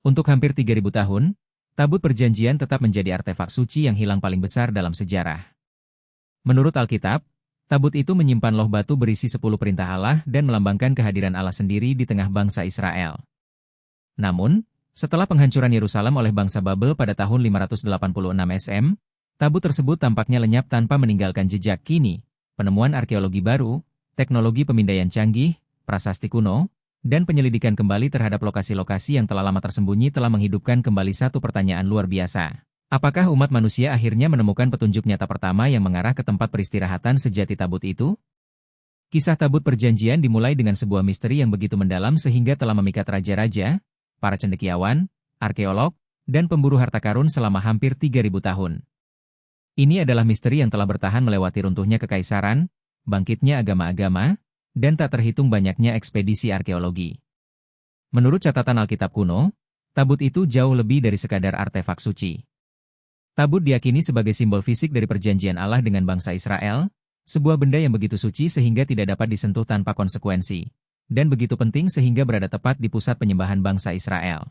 Untuk hampir 3.000 tahun, tabut perjanjian tetap menjadi artefak suci yang hilang paling besar dalam sejarah. Menurut Alkitab, tabut itu menyimpan loh batu berisi 10 perintah Allah dan melambangkan kehadiran Allah sendiri di tengah bangsa Israel. Namun, setelah penghancuran Yerusalem oleh bangsa Babel pada tahun 586 SM, tabut tersebut tampaknya lenyap tanpa meninggalkan jejak. Kini, penemuan arkeologi baru, teknologi pemindaian canggih, prasasti kuno, dan penyelidikan kembali terhadap lokasi-lokasi yang telah lama tersembunyi telah menghidupkan kembali satu pertanyaan luar biasa. Apakah umat manusia akhirnya menemukan petunjuk nyata pertama yang mengarah ke tempat peristirahatan sejati tabut itu? Kisah tabut perjanjian dimulai dengan sebuah misteri yang begitu mendalam sehingga telah memikat raja-raja, para cendekiawan, arkeolog, dan pemburu harta karun selama hampir 3.000 tahun. Ini adalah misteri yang telah bertahan melewati runtuhnya kekaisaran, bangkitnya agama-agama, dan tak terhitung banyaknya ekspedisi arkeologi. Menurut catatan Alkitab kuno, tabut itu jauh lebih dari sekadar artefak suci. Tabut diyakini sebagai simbol fisik dari perjanjian Allah dengan bangsa Israel, sebuah benda yang begitu suci sehingga tidak dapat disentuh tanpa konsekuensi, dan begitu penting sehingga berada tepat di pusat penyembahan bangsa Israel.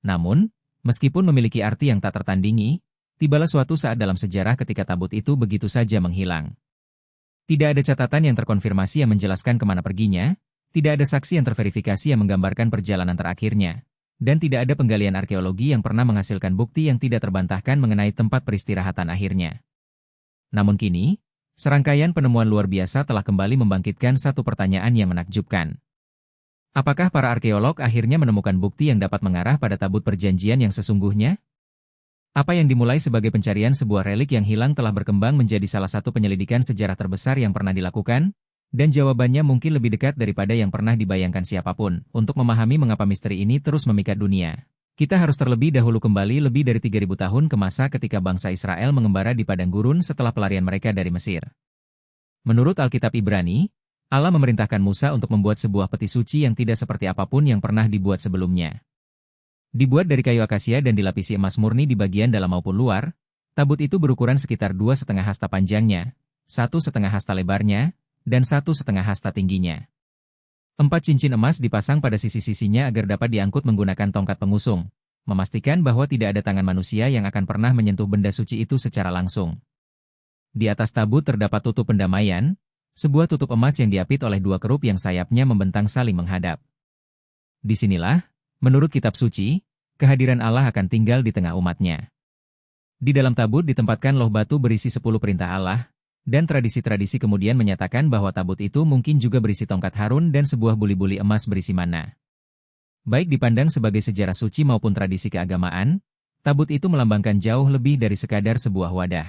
Namun, meskipun memiliki arti yang tak tertandingi, tibalah suatu saat dalam sejarah ketika tabut itu begitu saja menghilang. Tidak ada catatan yang terkonfirmasi yang menjelaskan kemana perginya, tidak ada saksi yang terverifikasi yang menggambarkan perjalanan terakhirnya, dan tidak ada penggalian arkeologi yang pernah menghasilkan bukti yang tidak terbantahkan mengenai tempat peristirahatan akhirnya. Namun kini, serangkaian penemuan luar biasa telah kembali membangkitkan satu pertanyaan yang menakjubkan. Apakah para arkeolog akhirnya menemukan bukti yang dapat mengarah pada tabut perjanjian yang sesungguhnya? Apa yang dimulai sebagai pencarian sebuah relik yang hilang telah berkembang menjadi salah satu penyelidikan sejarah terbesar yang pernah dilakukan, dan jawabannya mungkin lebih dekat daripada yang pernah dibayangkan siapapun. Untuk memahami mengapa misteri ini terus memikat dunia, kita harus terlebih dahulu kembali lebih dari 3.000 tahun ke masa ketika bangsa Israel mengembara di padang gurun setelah pelarian mereka dari Mesir. Menurut Alkitab Ibrani, Allah memerintahkan Musa untuk membuat sebuah peti suci yang tidak seperti apapun yang pernah dibuat sebelumnya. Dibuat dari kayu akasia dan dilapisi emas murni di bagian dalam maupun luar, tabut itu berukuran sekitar 2,5 hasta panjangnya, 1,5 hasta lebarnya, dan 1,5 hasta tingginya. 4 cincin emas dipasang pada sisi-sisinya agar dapat diangkut menggunakan tongkat pengusung, memastikan bahwa tidak ada tangan manusia yang akan pernah menyentuh benda suci itu secara langsung. Di atas tabut terdapat tutup pendamaian, sebuah tutup emas yang diapit oleh 2 kerup yang sayapnya membentang saling menghadap. Disinilah, menurut kitab suci, kehadiran Allah akan tinggal di tengah umatnya. Di dalam tabut ditempatkan loh batu berisi 10 perintah Allah, dan tradisi-tradisi kemudian menyatakan bahwa tabut itu mungkin juga berisi tongkat Harun dan sebuah buli-buli emas berisi mana. Baik dipandang sebagai sejarah suci maupun tradisi keagamaan, tabut itu melambangkan jauh lebih dari sekadar sebuah wadah.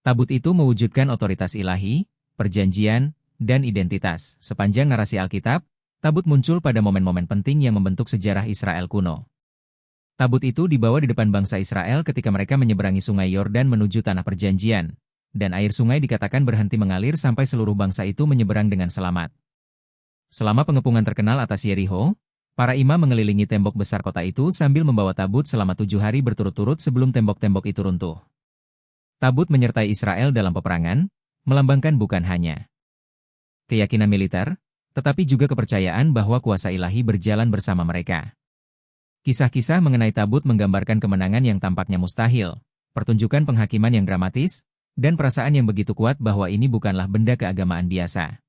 Tabut itu mewujudkan otoritas ilahi, perjanjian, dan identitas. Sepanjang narasi Alkitab, tabut muncul pada momen-momen penting yang membentuk sejarah Israel kuno. Tabut itu dibawa di depan bangsa Israel ketika mereka menyeberangi sungai Yordan menuju tanah perjanjian, dan air sungai dikatakan berhenti mengalir sampai seluruh bangsa itu menyeberang dengan selamat. Selama pengepungan terkenal atas Yerikho, para imam mengelilingi tembok besar kota itu sambil membawa tabut selama 7 hari berturut-turut sebelum tembok-tembok itu runtuh. Tabut menyertai Israel dalam peperangan, melambangkan bukan hanya keyakinan militer, tetapi juga kepercayaan bahwa kuasa ilahi berjalan bersama mereka. Kisah-kisah mengenai tabut menggambarkan kemenangan yang tampaknya mustahil, pertunjukan penghakiman yang dramatis, dan perasaan yang begitu kuat bahwa ini bukanlah benda keagamaan biasa.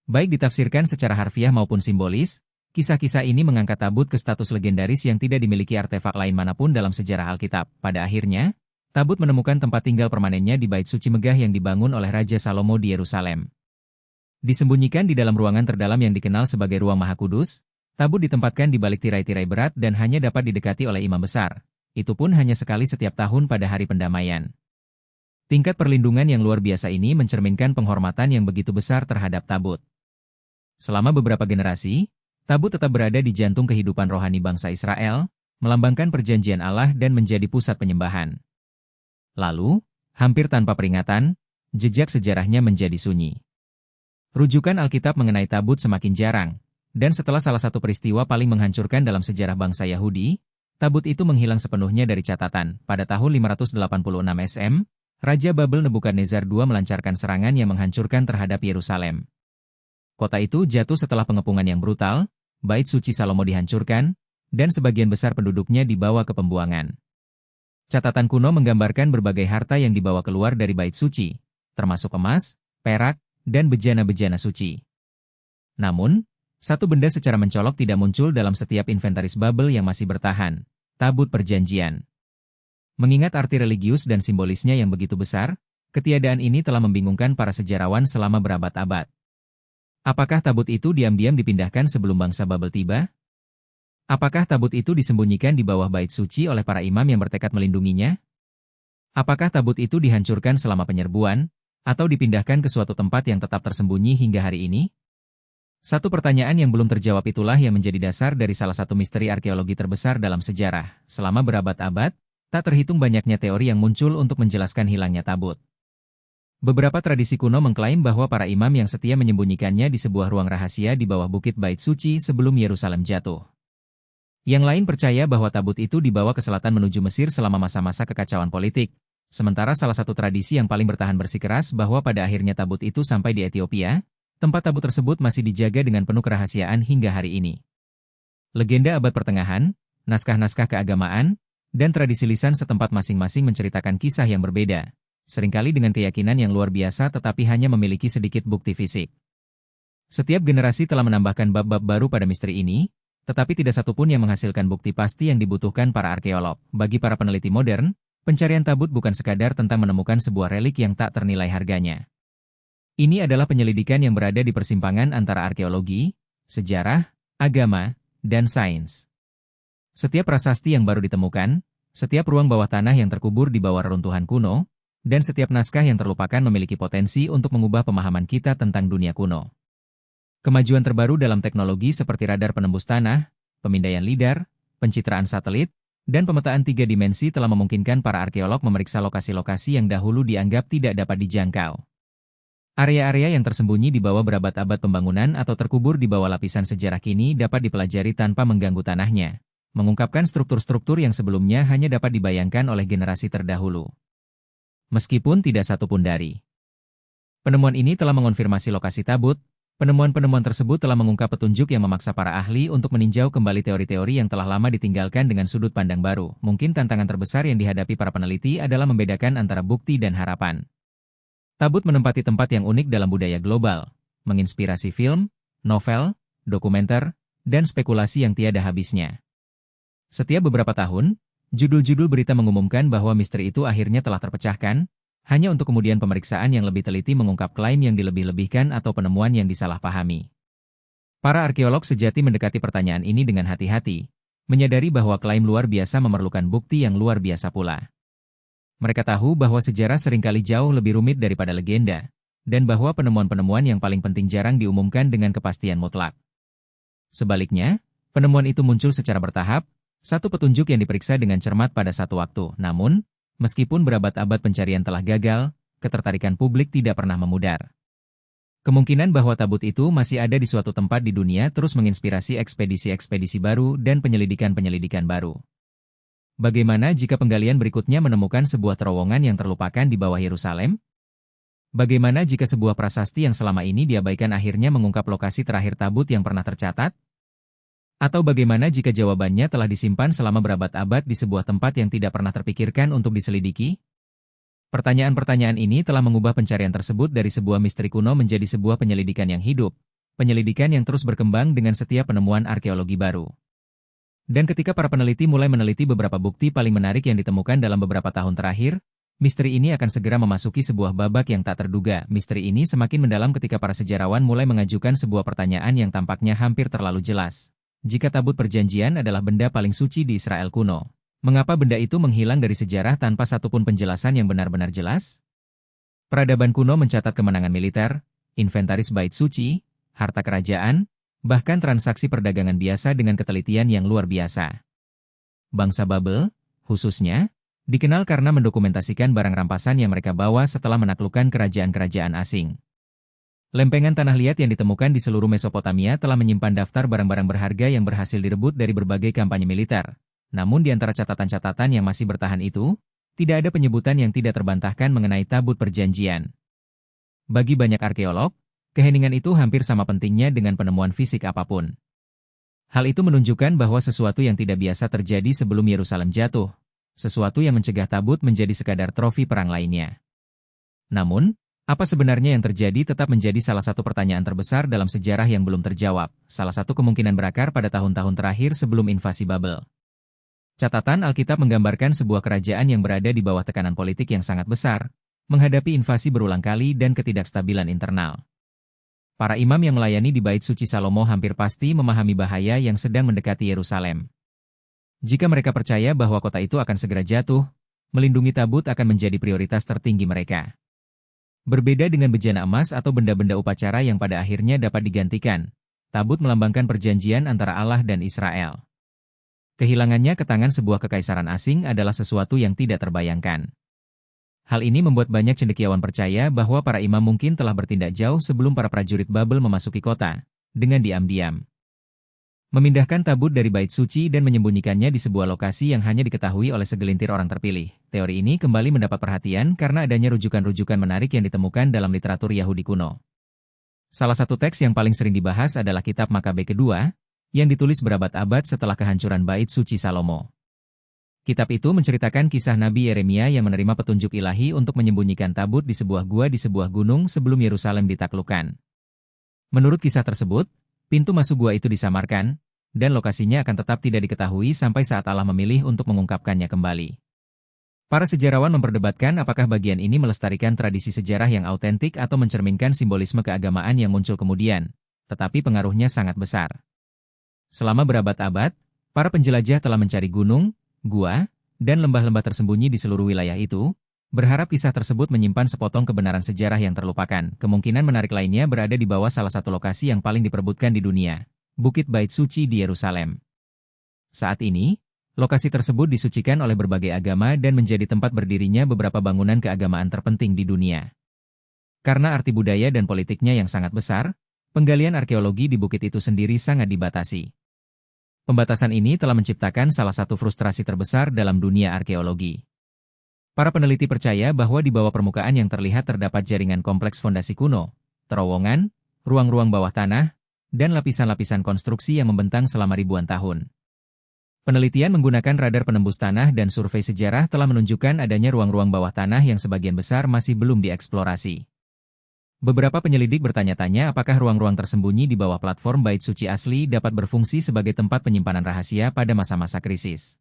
Baik ditafsirkan secara harfiah maupun simbolis, kisah-kisah ini mengangkat tabut ke status legendaris yang tidak dimiliki artefak lain manapun dalam sejarah Alkitab. Pada akhirnya, tabut menemukan tempat tinggal permanennya di Bait Suci megah yang dibangun oleh Raja Salomo di Yerusalem. Disembunyikan di dalam ruangan terdalam yang dikenal sebagai Ruang Maha Kudus, tabut ditempatkan di balik tirai-tirai berat dan hanya dapat didekati oleh imam besar. Itu pun hanya sekali setiap tahun pada hari pendamaian. Tingkat perlindungan yang luar biasa ini mencerminkan penghormatan yang begitu besar terhadap tabut. Selama beberapa generasi, tabut tetap berada di jantung kehidupan rohani bangsa Israel, melambangkan perjanjian Allah dan menjadi pusat penyembahan. Lalu, hampir tanpa peringatan, jejak sejarahnya menjadi sunyi. Rujukan Alkitab mengenai tabut semakin jarang, dan setelah salah satu peristiwa paling menghancurkan dalam sejarah bangsa Yahudi, tabut itu menghilang sepenuhnya dari catatan. Pada tahun 586 SM, Raja Babel Nebukadnezar II melancarkan serangan yang menghancurkan terhadap Yerusalem. Kota itu jatuh setelah pengepungan yang brutal, Bait Suci Salomo dihancurkan, dan sebagian besar penduduknya dibawa ke pembuangan. Catatan kuno menggambarkan berbagai harta yang dibawa keluar dari bait suci, termasuk emas, perak, dan bejana-bejana suci. Namun, satu benda secara mencolok tidak muncul dalam setiap inventaris Babel yang masih bertahan, tabut perjanjian. Mengingat arti religius dan simbolisnya yang begitu besar, ketiadaan ini telah membingungkan para sejarawan selama berabad-abad. Apakah tabut itu diam-diam dipindahkan sebelum bangsa Babel tiba? Apakah tabut itu disembunyikan di bawah bait suci oleh para imam yang bertekad melindunginya? Apakah tabut itu dihancurkan selama penyerbuan, atau dipindahkan ke suatu tempat yang tetap tersembunyi hingga hari ini? Satu pertanyaan yang belum terjawab itulah yang menjadi dasar dari salah satu misteri arkeologi terbesar dalam sejarah. Selama berabad-abad, tak terhitung banyaknya teori yang muncul untuk menjelaskan hilangnya tabut. Beberapa tradisi kuno mengklaim bahwa para imam yang setia menyembunyikannya di sebuah ruang rahasia di bawah bukit bait suci sebelum Yerusalem jatuh. Yang lain percaya bahwa tabut itu dibawa ke selatan menuju Mesir selama masa-masa kekacauan politik, sementara salah satu tradisi yang paling bertahan bersikeras bahwa pada akhirnya tabut itu sampai di Ethiopia, tempat tabut tersebut masih dijaga dengan penuh kerahasiaan hingga hari ini. Legenda abad pertengahan, naskah-naskah keagamaan, dan tradisi lisan setempat masing-masing menceritakan kisah yang berbeda, seringkali dengan keyakinan yang luar biasa tetapi hanya memiliki sedikit bukti fisik. Setiap generasi telah menambahkan bab-bab baru pada misteri ini, tetapi tidak satupun yang menghasilkan bukti pasti yang dibutuhkan para arkeolog. Bagi para peneliti modern, pencarian tabut bukan sekadar tentang menemukan sebuah relik yang tak ternilai harganya. Ini adalah penyelidikan yang berada di persimpangan antara arkeologi, sejarah, agama, dan sains. Setiap prasasti yang baru ditemukan, setiap ruang bawah tanah yang terkubur di bawah reruntuhan kuno, dan setiap naskah yang terlupakan memiliki potensi untuk mengubah pemahaman kita tentang dunia kuno. Kemajuan terbaru dalam teknologi seperti radar penembus tanah, pemindaian lidar, pencitraan satelit, dan pemetaan 3 dimensi telah memungkinkan para arkeolog memeriksa lokasi-lokasi yang dahulu dianggap tidak dapat dijangkau. Area-area yang tersembunyi di bawah berabad-abad pembangunan atau terkubur di bawah lapisan sejarah kini dapat dipelajari tanpa mengganggu tanahnya, mengungkapkan struktur-struktur yang sebelumnya hanya dapat dibayangkan oleh generasi terdahulu. Meskipun tidak satupun dari penemuan ini telah mengonfirmasi lokasi tabut, penemuan-penemuan tersebut telah mengungkap petunjuk yang memaksa para ahli untuk meninjau kembali teori-teori yang telah lama ditinggalkan dengan sudut pandang baru. Mungkin tantangan terbesar yang dihadapi para peneliti adalah membedakan antara bukti dan harapan. Tabut menempati tempat yang unik dalam budaya global, menginspirasi film, novel, dokumenter, dan spekulasi yang tiada habisnya. Setiap beberapa tahun, judul-judul berita mengumumkan bahwa misteri itu akhirnya telah terpecahkan, hanya untuk kemudian pemeriksaan yang lebih teliti mengungkap klaim yang dilebih-lebihkan atau penemuan yang disalahpahami. Para arkeolog sejati mendekati pertanyaan ini dengan hati-hati, menyadari bahwa klaim luar biasa memerlukan bukti yang luar biasa pula. Mereka tahu bahwa sejarah seringkali jauh lebih rumit daripada legenda, dan bahwa penemuan-penemuan yang paling penting jarang diumumkan dengan kepastian mutlak. Sebaliknya, penemuan itu muncul secara bertahap, satu petunjuk yang diperiksa dengan cermat pada satu waktu. Namun, meskipun berabad-abad pencarian telah gagal, ketertarikan publik tidak pernah memudar. Kemungkinan bahwa tabut itu masih ada di suatu tempat di dunia terus menginspirasi ekspedisi-ekspedisi baru dan penyelidikan-penyelidikan baru. Bagaimana jika penggalian berikutnya menemukan sebuah terowongan yang terlupakan di bawah Yerusalem? Bagaimana jika sebuah prasasti yang selama ini diabaikan akhirnya mengungkap lokasi terakhir tabut yang pernah tercatat? Atau bagaimana jika jawabannya telah disimpan selama berabad-abad di sebuah tempat yang tidak pernah terpikirkan untuk diselidiki? Pertanyaan-pertanyaan ini telah mengubah pencarian tersebut dari sebuah misteri kuno menjadi sebuah penyelidikan yang hidup, penyelidikan yang terus berkembang dengan setiap penemuan arkeologi baru. Dan ketika para peneliti mulai meneliti beberapa bukti paling menarik yang ditemukan dalam beberapa tahun terakhir, misteri ini akan segera memasuki sebuah babak yang tak terduga. Misteri ini semakin mendalam ketika para sejarawan mulai mengajukan sebuah pertanyaan yang tampaknya hampir terlalu jelas. Jika tabut perjanjian adalah benda paling suci di Israel kuno, mengapa benda itu menghilang dari sejarah tanpa satupun penjelasan yang benar-benar jelas? Peradaban kuno mencatat kemenangan militer, inventaris bait suci, harta kerajaan, bahkan transaksi perdagangan biasa dengan ketelitian yang luar biasa. Bangsa Babel, khususnya, dikenal karena mendokumentasikan barang rampasan yang mereka bawa setelah menaklukkan kerajaan-kerajaan asing. Lempengan tanah liat yang ditemukan di seluruh Mesopotamia telah menyimpan daftar barang-barang berharga yang berhasil direbut dari berbagai kampanye militer. Namun di antara catatan-catatan yang masih bertahan itu, tidak ada penyebutan yang tidak terbantahkan mengenai tabut perjanjian. Bagi banyak arkeolog, keheningan itu hampir sama pentingnya dengan penemuan fisik apapun. Hal itu menunjukkan bahwa sesuatu yang tidak biasa terjadi sebelum Yerusalem jatuh, sesuatu yang mencegah Tabut menjadi sekadar trofi perang lainnya. Namun, apa sebenarnya yang terjadi tetap menjadi salah satu pertanyaan terbesar dalam sejarah yang belum terjawab. Salah satu kemungkinan berakar pada tahun-tahun terakhir sebelum invasi Babel. Catatan Alkitab menggambarkan sebuah kerajaan yang berada di bawah tekanan politik yang sangat besar, menghadapi invasi berulang kali dan ketidakstabilan internal. Para imam yang melayani di Bait Suci Salomo hampir pasti memahami bahaya yang sedang mendekati Yerusalem. Jika mereka percaya bahwa kota itu akan segera jatuh, melindungi Tabut akan menjadi prioritas tertinggi mereka. Berbeda dengan bejana emas atau benda-benda upacara yang pada akhirnya dapat digantikan, Tabut melambangkan perjanjian antara Allah dan Israel. Kehilangannya ke tangan sebuah kekaisaran asing adalah sesuatu yang tidak terbayangkan. Hal ini membuat banyak cendekiawan percaya bahwa para imam mungkin telah bertindak jauh sebelum para prajurit Babel memasuki kota, dengan diam-diam. Memindahkan Tabut dari Bait Suci dan menyembunyikannya di sebuah lokasi yang hanya diketahui oleh segelintir orang terpilih. Teori ini kembali mendapat perhatian karena adanya rujukan-rujukan menarik yang ditemukan dalam literatur Yahudi kuno. Salah satu teks yang paling sering dibahas adalah Kitab Makabe kedua, yang ditulis berabad-abad setelah kehancuran Bait Suci Salomo. Kitab itu menceritakan kisah Nabi Yeremia yang menerima petunjuk ilahi untuk menyembunyikan Tabut di sebuah gua di sebuah gunung sebelum Yerusalem ditaklukkan. Menurut kisah tersebut, pintu masuk gua itu disamarkan, dan lokasinya akan tetap tidak diketahui sampai saat Allah memilih untuk mengungkapkannya kembali. Para sejarawan memperdebatkan apakah bagian ini melestarikan tradisi sejarah yang autentik atau mencerminkan simbolisme keagamaan yang muncul kemudian, tetapi pengaruhnya sangat besar. Selama berabad-abad, para penjelajah telah mencari gunung, gua, dan lembah-lembah tersembunyi di seluruh wilayah itu, berharap kisah tersebut menyimpan sepotong kebenaran sejarah yang terlupakan. Kemungkinan menarik lainnya berada di bawah salah satu lokasi yang paling diperebutkan di dunia, Bukit Bait Suci di Yerusalem. Saat ini, lokasi tersebut disucikan oleh berbagai agama dan menjadi tempat berdirinya beberapa bangunan keagamaan terpenting di dunia. Karena arti budaya dan politiknya yang sangat besar, penggalian arkeologi di bukit itu sendiri sangat dibatasi. Pembatasan ini telah menciptakan salah satu frustrasi terbesar dalam dunia arkeologi. Para peneliti percaya bahwa di bawah permukaan yang terlihat terdapat jaringan kompleks fondasi kuno, terowongan, ruang-ruang bawah tanah, dan lapisan-lapisan konstruksi yang membentang selama ribuan tahun. Penelitian menggunakan radar penembus tanah dan survei sejarah telah menunjukkan adanya ruang-ruang bawah tanah yang sebagian besar masih belum dieksplorasi. Beberapa penyelidik bertanya-tanya apakah ruang-ruang tersembunyi di bawah platform Bait Suci asli dapat berfungsi sebagai tempat penyimpanan rahasia pada masa-masa krisis.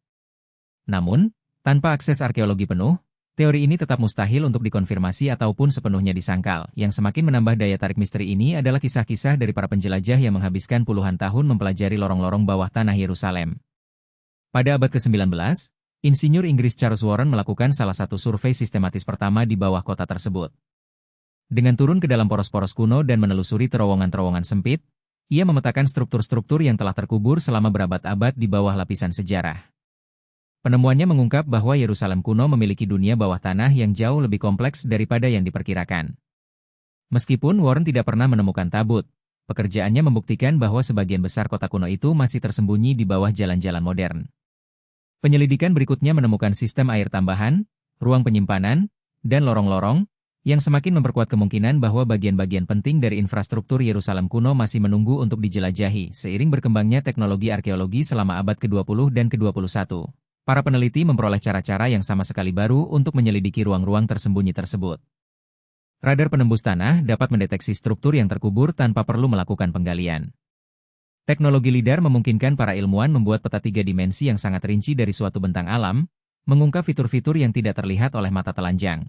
Namun, tanpa akses arkeologi penuh, teori ini tetap mustahil untuk dikonfirmasi ataupun sepenuhnya disangkal. Yang semakin menambah daya tarik misteri ini adalah kisah-kisah dari para penjelajah yang menghabiskan puluhan tahun mempelajari lorong-lorong bawah tanah Yerusalem. Pada abad ke-19, insinyur Inggris Charles Warren melakukan salah satu survei sistematis pertama di bawah kota tersebut. Dengan turun ke dalam poros-poros kuno dan menelusuri terowongan-terowongan sempit, ia memetakan struktur-struktur yang telah terkubur selama berabad-abad di bawah lapisan sejarah. Penemuannya mengungkap bahwa Yerusalem kuno memiliki dunia bawah tanah yang jauh lebih kompleks daripada yang diperkirakan. Meskipun Warren tidak pernah menemukan Tabut, pekerjaannya membuktikan bahwa sebagian besar kota kuno itu masih tersembunyi di bawah jalan-jalan modern. Penyelidikan berikutnya menemukan sistem air tambahan, ruang penyimpanan, dan lorong-lorong, yang semakin memperkuat kemungkinan bahwa bagian-bagian penting dari infrastruktur Yerusalem kuno masih menunggu untuk dijelajahi. Seiring berkembangnya teknologi arkeologi selama abad ke-20 dan ke-21. Para peneliti memperoleh cara-cara yang sama sekali baru untuk menyelidiki ruang-ruang tersembunyi tersebut. Radar penembus tanah dapat mendeteksi struktur yang terkubur tanpa perlu melakukan penggalian. Teknologi LIDAR memungkinkan para ilmuwan membuat peta 3 dimensi yang sangat rinci dari suatu bentang alam, mengungkap fitur-fitur yang tidak terlihat oleh mata telanjang.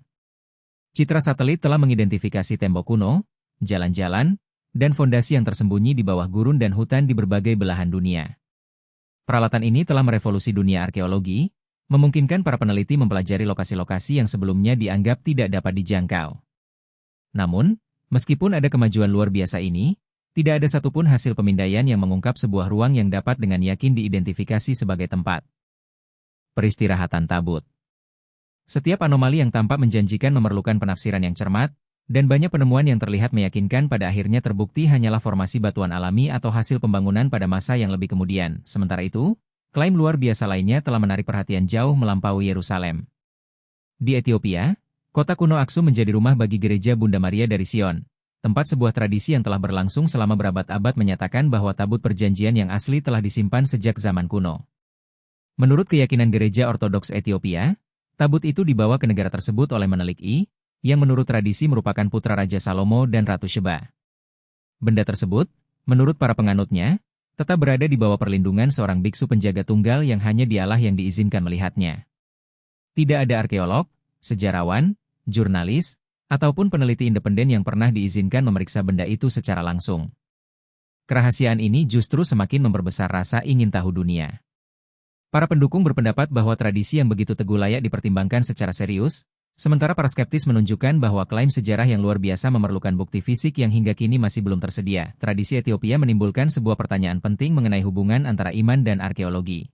Citra satelit telah mengidentifikasi tembok kuno, jalan-jalan, dan fondasi yang tersembunyi di bawah gurun dan hutan di berbagai belahan dunia. Peralatan ini telah merevolusi dunia arkeologi, memungkinkan para peneliti mempelajari lokasi-lokasi yang sebelumnya dianggap tidak dapat dijangkau. Namun, meskipun ada kemajuan luar biasa ini, tidak ada satupun hasil pemindaian yang mengungkap sebuah ruang yang dapat dengan yakin diidentifikasi sebagai tempat peristirahatan Tabut. Setiap anomali yang tampak menjanjikan memerlukan penafsiran yang cermat, dan banyak penemuan yang terlihat meyakinkan pada akhirnya terbukti hanyalah formasi batuan alami atau hasil pembangunan pada masa yang lebih kemudian. Sementara itu, klaim luar biasa lainnya telah menarik perhatian jauh melampaui Yerusalem. Di Ethiopia, kota kuno Aksum menjadi rumah bagi gereja Bunda Maria dari Sion, tempat sebuah tradisi yang telah berlangsung selama berabad-abad menyatakan bahwa tabut perjanjian yang asli telah disimpan sejak zaman kuno. Menurut keyakinan gereja Ortodoks Ethiopia, tabut itu dibawa ke negara tersebut oleh Menelik I, yang menurut tradisi merupakan putra Raja Salomo dan Ratu Sheba. Benda tersebut, menurut para penganutnya, tetap berada di bawah perlindungan seorang biksu penjaga tunggal yang hanya dialah yang diizinkan melihatnya. Tidak ada arkeolog, sejarawan, jurnalis, ataupun peneliti independen yang pernah diizinkan memeriksa benda itu secara langsung. Kerahasiaan ini justru semakin memperbesar rasa ingin tahu dunia. Para pendukung berpendapat bahwa tradisi yang begitu teguh layak dipertimbangkan secara serius, sementara para skeptis menunjukkan bahwa klaim sejarah yang luar biasa memerlukan bukti fisik yang hingga kini masih belum tersedia. Tradisi Ethiopia menimbulkan sebuah pertanyaan penting mengenai hubungan antara iman dan arkeologi.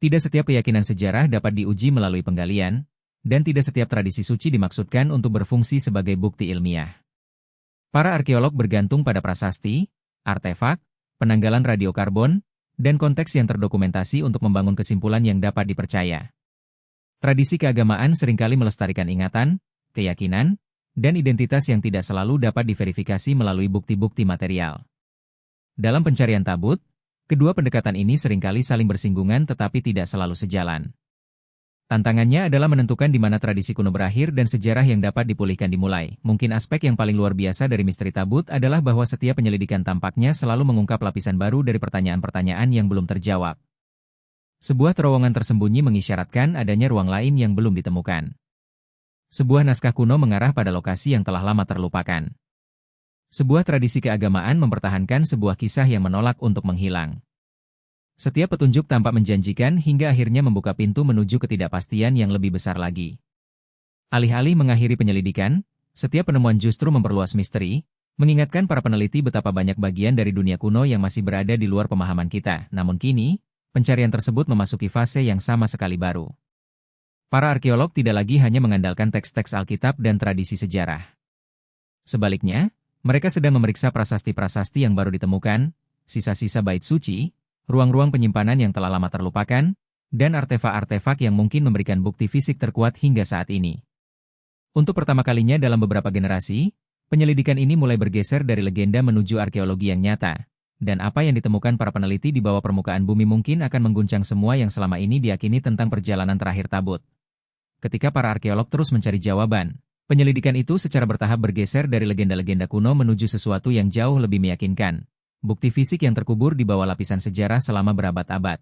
Tidak setiap keyakinan sejarah dapat diuji melalui penggalian, dan tidak setiap tradisi suci dimaksudkan untuk berfungsi sebagai bukti ilmiah. Para arkeolog bergantung pada prasasti, artefak, penanggalan radiokarbon, dan konteks yang terdokumentasi untuk membangun kesimpulan yang dapat dipercaya. Tradisi keagamaan seringkali melestarikan ingatan, keyakinan, dan identitas yang tidak selalu dapat diverifikasi melalui bukti-bukti material. Dalam pencarian tabut, kedua pendekatan ini seringkali saling bersinggungan tetapi tidak selalu sejalan. Tantangannya adalah menentukan di mana tradisi kuno berakhir dan sejarah yang dapat dipulihkan dimulai. Mungkin aspek yang paling luar biasa dari misteri tabut adalah bahwa setiap penyelidikan tampaknya selalu mengungkap lapisan baru dari pertanyaan-pertanyaan yang belum terjawab. Sebuah terowongan tersembunyi mengisyaratkan adanya ruang lain yang belum ditemukan. Sebuah naskah kuno mengarah pada lokasi yang telah lama terlupakan. Sebuah tradisi keagamaan mempertahankan sebuah kisah yang menolak untuk menghilang. Setiap petunjuk tampak menjanjikan hingga akhirnya membuka pintu menuju ketidakpastian yang lebih besar lagi. Alih-alih mengakhiri penyelidikan, setiap penemuan justru memperluas misteri, mengingatkan para peneliti betapa banyak bagian dari dunia kuno yang masih berada di luar pemahaman kita. Namun kini, pencarian tersebut memasuki fase yang sama sekali baru. Para arkeolog tidak lagi hanya mengandalkan teks-teks Alkitab dan tradisi sejarah. Sebaliknya, mereka sedang memeriksa prasasti-prasasti yang baru ditemukan, sisa-sisa bait suci, ruang-ruang penyimpanan yang telah lama terlupakan, dan artefak-artefak yang mungkin memberikan bukti fisik terkuat hingga saat ini. Untuk pertama kalinya dalam beberapa generasi, penyelidikan ini mulai bergeser dari legenda menuju arkeologi yang nyata, dan apa yang ditemukan para peneliti di bawah permukaan bumi mungkin akan mengguncang semua yang selama ini diyakini tentang perjalanan terakhir tabut. Ketika para arkeolog terus mencari jawaban, penyelidikan itu secara bertahap bergeser dari legenda-legenda kuno menuju sesuatu yang jauh lebih meyakinkan. Bukti fisik yang terkubur di bawah lapisan sejarah selama berabad-abad.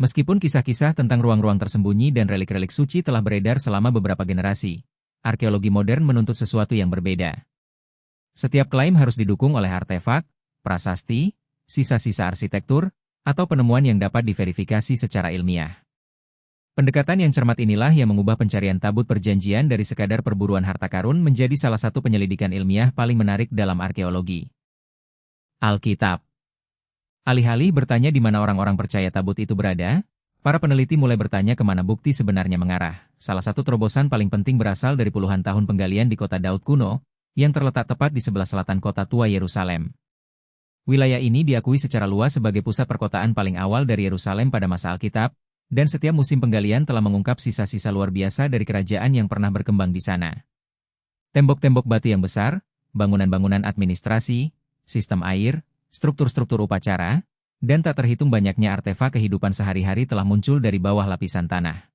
Meskipun kisah-kisah tentang ruang-ruang tersembunyi dan relik-relik suci telah beredar selama beberapa generasi, arkeologi modern menuntut sesuatu yang berbeda. Setiap klaim harus didukung oleh artefak, prasasti, sisa-sisa arsitektur, atau penemuan yang dapat diverifikasi secara ilmiah. Pendekatan yang cermat inilah yang mengubah pencarian tabut perjanjian dari sekadar perburuan harta karun menjadi salah satu penyelidikan ilmiah paling menarik dalam arkeologi. Alkitab. Alih-alih bertanya di mana orang-orang percaya tabut itu berada, para peneliti mulai bertanya kemana bukti sebenarnya mengarah. Salah satu terobosan paling penting berasal dari puluhan tahun penggalian di kota Daud kuno, yang terletak tepat di sebelah selatan kota tua Yerusalem. Wilayah ini diakui secara luas sebagai pusat perkotaan paling awal dari Yerusalem pada masa Alkitab, dan setiap musim penggalian telah mengungkap sisa-sisa luar biasa dari kerajaan yang pernah berkembang di sana. Tembok-tembok batu yang besar, bangunan-bangunan administrasi, sistem air, struktur-struktur upacara, dan tak terhitung banyaknya artefak kehidupan sehari-hari telah muncul dari bawah lapisan tanah.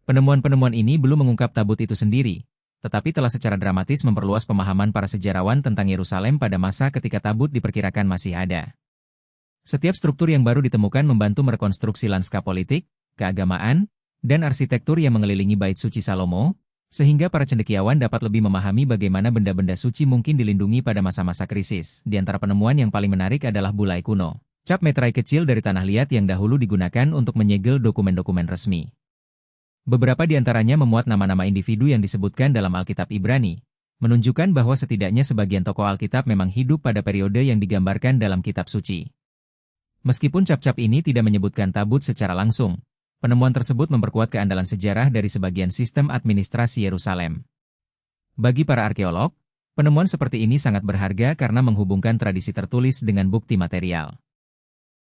Penemuan-penemuan ini belum mengungkap tabut itu sendiri, tetapi telah secara dramatis memperluas pemahaman para sejarawan tentang Yerusalem pada masa ketika tabut diperkirakan masih ada. Setiap struktur yang baru ditemukan membantu merekonstruksi lanskap politik, keagamaan, dan arsitektur yang mengelilingi bait suci Salomo, sehingga para cendekiawan dapat lebih memahami bagaimana benda-benda suci mungkin dilindungi pada masa-masa krisis. Di antara penemuan yang paling menarik adalah bulai kuno, cap meterai kecil dari tanah liat yang dahulu digunakan untuk menyegel dokumen-dokumen resmi. Beberapa di antaranya memuat nama-nama individu yang disebutkan dalam Alkitab Ibrani, menunjukkan bahwa setidaknya sebagian tokoh Alkitab memang hidup pada periode yang digambarkan dalam kitab suci. Meskipun cap-cap ini tidak menyebutkan tabut secara langsung, penemuan tersebut memperkuat keandalan sejarah dari sebagian sistem administrasi Yerusalem. Bagi para arkeolog, penemuan seperti ini sangat berharga karena menghubungkan tradisi tertulis dengan bukti material.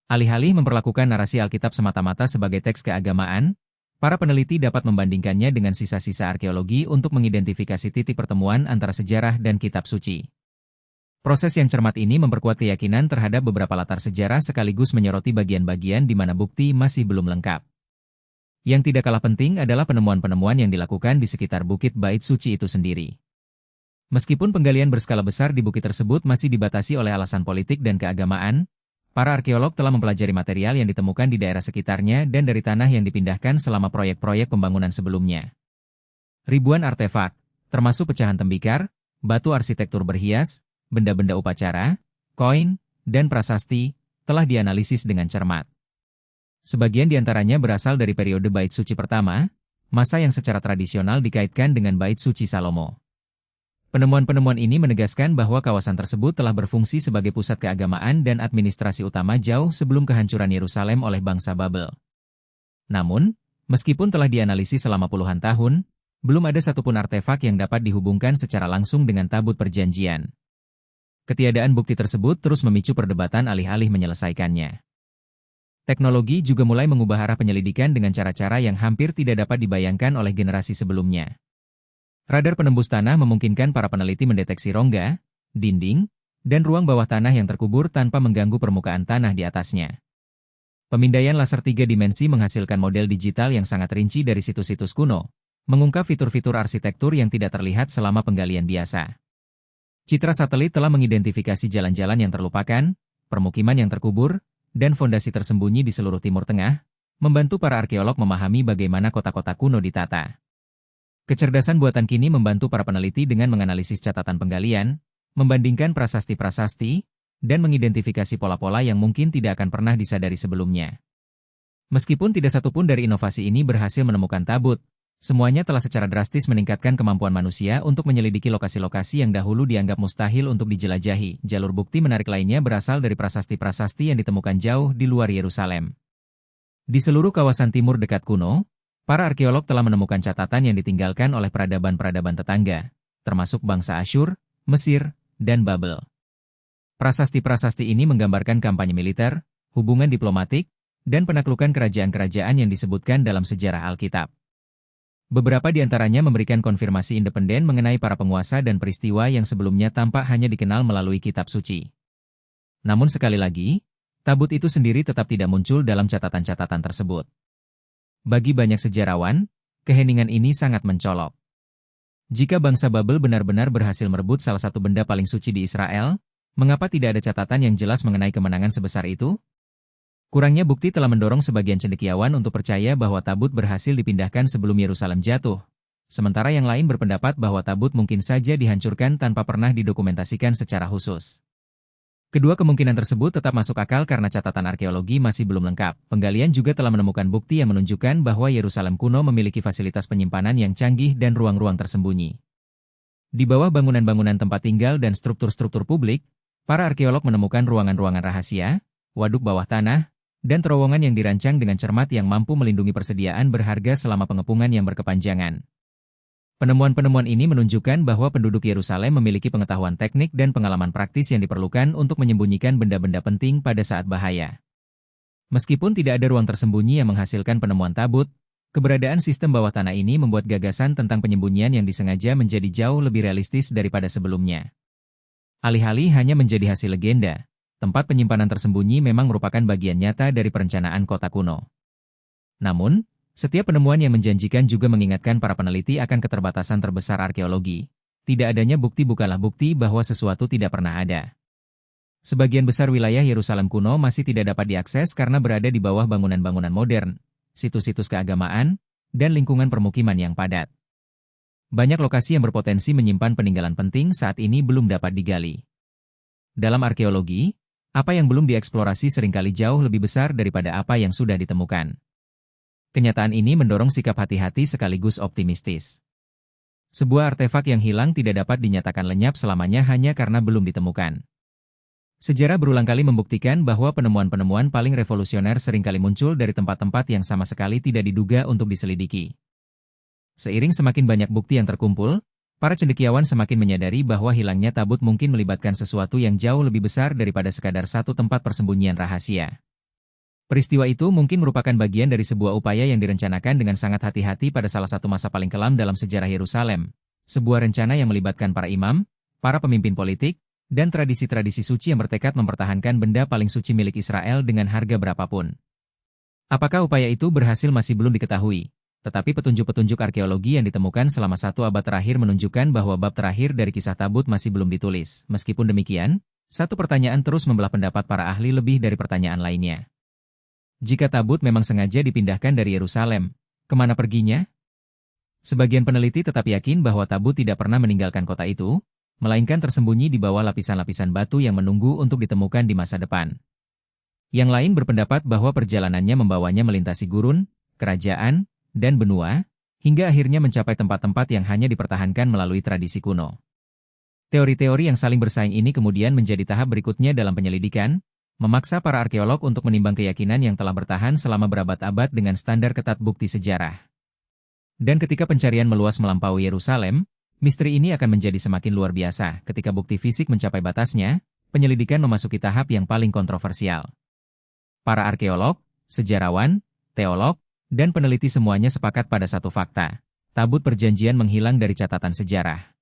Alih-alih memperlakukan narasi Alkitab semata-mata sebagai teks keagamaan, Para peneliti dapat membandingkannya dengan sisa-sisa arkeologi untuk mengidentifikasi titik pertemuan antara sejarah dan kitab suci. Proses yang cermat ini memperkuat keyakinan terhadap beberapa latar sejarah sekaligus menyoroti bagian-bagian di mana bukti masih belum lengkap. Yang tidak kalah penting adalah penemuan-penemuan yang dilakukan di sekitar Bukit Bait Suci itu sendiri. Meskipun penggalian berskala besar di bukit tersebut masih dibatasi oleh alasan politik dan keagamaan, para arkeolog telah mempelajari material yang ditemukan di daerah sekitarnya dan dari tanah yang dipindahkan selama proyek-proyek pembangunan sebelumnya. Ribuan artefak, termasuk pecahan tembikar, batu arsitektur berhias, benda-benda upacara, koin, dan prasasti, telah dianalisis dengan cermat. Sebagian diantaranya berasal dari periode Bait Suci pertama, masa yang secara tradisional dikaitkan dengan Bait Suci Salomo. Penemuan-penemuan ini menegaskan bahwa kawasan tersebut telah berfungsi sebagai pusat keagamaan dan administrasi utama jauh sebelum kehancuran Yerusalem oleh bangsa Babel. Namun, meskipun telah dianalisis selama puluhan tahun, belum ada satupun artefak yang dapat dihubungkan secara langsung dengan tabut perjanjian. Ketiadaan bukti tersebut terus memicu perdebatan alih-alih menyelesaikannya. Teknologi juga mulai mengubah arah penyelidikan dengan cara-cara yang hampir tidak dapat dibayangkan oleh generasi sebelumnya. Radar penembus tanah memungkinkan para peneliti mendeteksi rongga, dinding, dan ruang bawah tanah yang terkubur tanpa mengganggu permukaan tanah di atasnya. Pemindaian laser 3 dimensi menghasilkan model digital yang sangat rinci dari situs-situs kuno, mengungkap fitur-fitur arsitektur yang tidak terlihat selama penggalian biasa. Citra satelit telah mengidentifikasi jalan-jalan yang terlupakan, permukiman yang terkubur, dan fondasi tersembunyi di seluruh Timur Tengah, membantu para arkeolog memahami bagaimana kota-kota kuno ditata. Kecerdasan buatan kini membantu para peneliti dengan menganalisis catatan penggalian, membandingkan prasasti-prasasti, dan mengidentifikasi pola-pola yang mungkin tidak akan pernah disadari sebelumnya. Meskipun tidak satupun dari inovasi ini berhasil menemukan tabut, semuanya telah secara drastis meningkatkan kemampuan manusia untuk menyelidiki lokasi-lokasi yang dahulu dianggap mustahil untuk dijelajahi. Jalur bukti menarik lainnya berasal dari prasasti-prasasti yang ditemukan jauh di luar Yerusalem. Di seluruh kawasan timur dekat kuno, para arkeolog telah menemukan catatan yang ditinggalkan oleh peradaban-peradaban tetangga, termasuk bangsa Asyur, Mesir, dan Babel. Prasasti-prasasti ini menggambarkan kampanye militer, hubungan diplomatik, dan penaklukan kerajaan-kerajaan yang disebutkan dalam sejarah Alkitab. Beberapa di antaranya memberikan konfirmasi independen mengenai para penguasa dan peristiwa yang sebelumnya tampak hanya dikenal melalui kitab suci. Namun sekali lagi, tabut itu sendiri tetap tidak muncul dalam catatan-catatan tersebut. Bagi banyak sejarawan, keheningan ini sangat mencolok. Jika bangsa Babel benar-benar berhasil merebut salah satu benda paling suci di Israel, mengapa tidak ada catatan yang jelas mengenai kemenangan sebesar itu? Kurangnya bukti telah mendorong sebagian cendekiawan untuk percaya bahwa tabut berhasil dipindahkan sebelum Yerusalem jatuh, sementara yang lain berpendapat bahwa tabut mungkin saja dihancurkan tanpa pernah didokumentasikan secara khusus. Kedua kemungkinan tersebut tetap masuk akal karena catatan arkeologi masih belum lengkap. Penggalian juga telah menemukan bukti yang menunjukkan bahwa Yerusalem kuno memiliki fasilitas penyimpanan yang canggih dan ruang-ruang tersembunyi. Di bawah bangunan-bangunan tempat tinggal dan struktur-struktur publik, para arkeolog menemukan ruangan-ruangan rahasia, waduk bawah tanah, dan terowongan yang dirancang dengan cermat yang mampu melindungi persediaan berharga selama pengepungan yang berkepanjangan. Penemuan-penemuan ini menunjukkan bahwa penduduk Yerusalem memiliki pengetahuan teknik dan pengalaman praktis yang diperlukan untuk menyembunyikan benda-benda penting pada saat bahaya. Meskipun tidak ada ruang tersembunyi yang menghasilkan penemuan tabut, keberadaan sistem bawah tanah ini membuat gagasan tentang penyembunyian yang disengaja menjadi jauh lebih realistis daripada sebelumnya. Alih-alih hanya menjadi hasil legenda, tempat penyimpanan tersembunyi memang merupakan bagian nyata dari perencanaan kota kuno. Namun, setiap penemuan yang menjanjikan juga mengingatkan para peneliti akan keterbatasan terbesar arkeologi. Tidak adanya bukti bukanlah bukti bahwa sesuatu tidak pernah ada. Sebagian besar wilayah Yerusalem kuno masih tidak dapat diakses karena berada di bawah bangunan-bangunan modern, situs-situs keagamaan, dan lingkungan permukiman yang padat. Banyak lokasi yang berpotensi menyimpan peninggalan penting saat ini belum dapat digali. Dalam arkeologi, apa yang belum dieksplorasi seringkali jauh lebih besar daripada apa yang sudah ditemukan. Kenyataan ini mendorong sikap hati-hati sekaligus optimistis. Sebuah artefak yang hilang tidak dapat dinyatakan lenyap selamanya hanya karena belum ditemukan. Sejarah berulang kali membuktikan bahwa penemuan-penemuan paling revolusioner seringkali muncul dari tempat-tempat yang sama sekali tidak diduga untuk diselidiki. Seiring semakin banyak bukti yang terkumpul, para cendekiawan semakin menyadari bahwa hilangnya tabut mungkin melibatkan sesuatu yang jauh lebih besar daripada sekadar satu tempat persembunyian rahasia. Peristiwa itu mungkin merupakan bagian dari sebuah upaya yang direncanakan dengan sangat hati-hati pada salah satu masa paling kelam dalam sejarah Yerusalem. Sebuah rencana yang melibatkan para imam, para pemimpin politik, dan tradisi-tradisi suci yang bertekad mempertahankan benda paling suci milik Israel dengan harga berapapun. Apakah upaya itu berhasil masih belum diketahui, tetapi petunjuk-petunjuk arkeologi yang ditemukan selama 1 abad terakhir menunjukkan bahwa bab terakhir dari kisah Tabut masih belum ditulis. Meskipun demikian, satu pertanyaan terus membelah pendapat para ahli lebih dari pertanyaan lainnya. Jika Tabut memang sengaja dipindahkan dari Yerusalem, kemana perginya? Sebagian peneliti tetap yakin bahwa Tabut tidak pernah meninggalkan kota itu, melainkan tersembunyi di bawah lapisan-lapisan batu yang menunggu untuk ditemukan di masa depan. Yang lain berpendapat bahwa perjalanannya membawanya melintasi gurun, kerajaan, dan benua, hingga akhirnya mencapai tempat-tempat yang hanya dipertahankan melalui tradisi kuno. Teori-teori yang saling bersaing ini kemudian menjadi tahap berikutnya dalam penyelidikan, memaksa para arkeolog untuk menimbang keyakinan yang telah bertahan selama berabad-abad dengan standar ketat bukti sejarah. Dan ketika pencarian meluas melampaui Yerusalem, misteri ini akan menjadi semakin luar biasa. Ketika bukti fisik mencapai batasnya, penyelidikan memasuki tahap yang paling kontroversial. Para arkeolog, sejarawan, teolog, dan peneliti semuanya sepakat pada satu fakta. Tabut Perjanjian menghilang dari catatan sejarah.